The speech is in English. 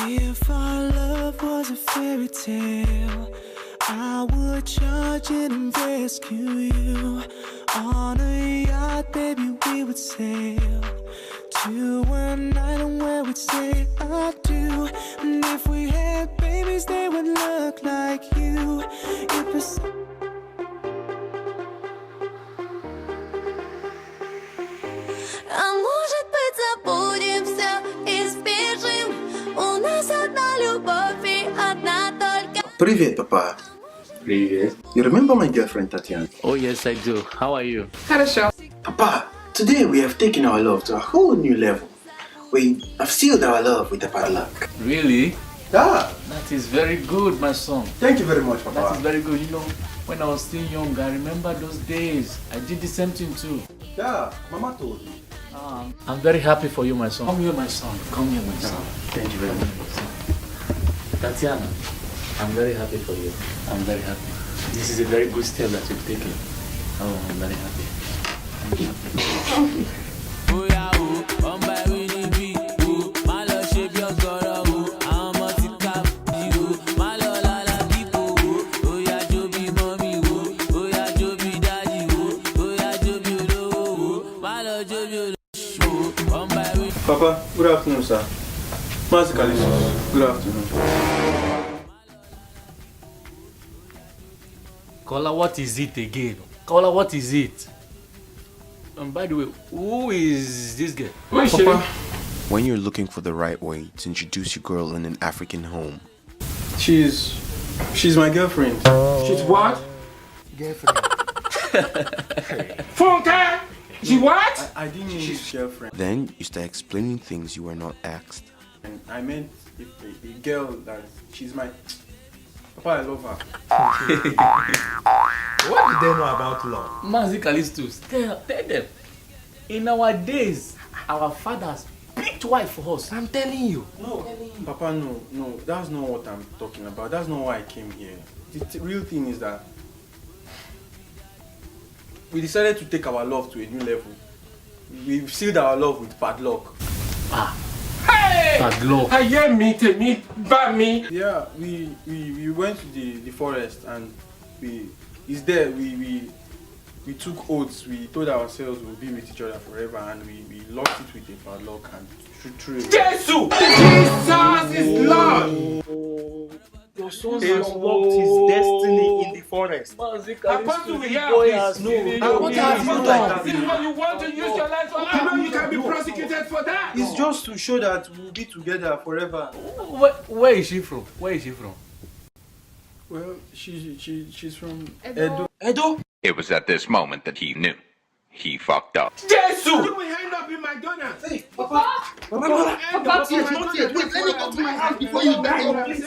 If our love was a fairy tale, I would charge it and rescue you. On a yacht, baby, we would sail to an island where we'd say I do. And if we had babies, they would look like you. It was А может быть, забудем все и сбежим. У нас одна любовь и одна только. Привет, Papa. Привет. You remember my girlfriend Tatiana? Oh yes, I do. How are you? Хорошо. Papa, today we have taken our love to a whole new level. We have sealed our love with a padlock. Really? Yeah. That is very good, my son. Thank you very much, Papa. That is very good. You know, when I was still young, I remember those days. I did the same thing too. Yeah, Mama told me. I'm very happy for you, my son. Come here, my son. Come here, my son. Thank you very much. Tatiana, I'm very happy for you. I'm very happy. This is a very good step that you've taken. Oh, I'm very happy. Papa, good afternoon, sir. Good afternoon. Kola, what is it again? Kola, what is it? And by the way, who is this girl? Papa, When you're looking for the right way to introduce your girl in an African home, she's my girlfriend. She's what? Girlfriend. Funke! She what? I didn't mean she's girlfriend. then you start explaining things you were not asked. And I meant a girl that she's my. Papa, I love her. What do they know about love? Mazi Callistus, tell them. In our days, our fathers picked wife for us. I'm telling you. No, Papa, no, that's not what I'm talking about. That's not why I came here. The real thing is that we decided to take our love to a new level. We've sealed our love with padlock. Hey! Padlock. I hear me, me. Yeah, we went to the forest and we took oaths. We told ourselves we'll be with each other forever, and we locked it with a padlock and threw it. Jesus! Jesus is Lord! Your son has locked his destiny in the forest. Mazi Apostle, we have boy this. has no. What have you done? This is what you want to use your life for. You know you can be prosecuted for that. It's just to show that we'll be together forever. Where is she from? Where is she from? Well, she's from Edo. Edo? It was at this moment that he knew. He fucked up. Jesus! You will end up in McDonald's. Hey, Papa, not yet. Wait, let me go to my house before you die. Please.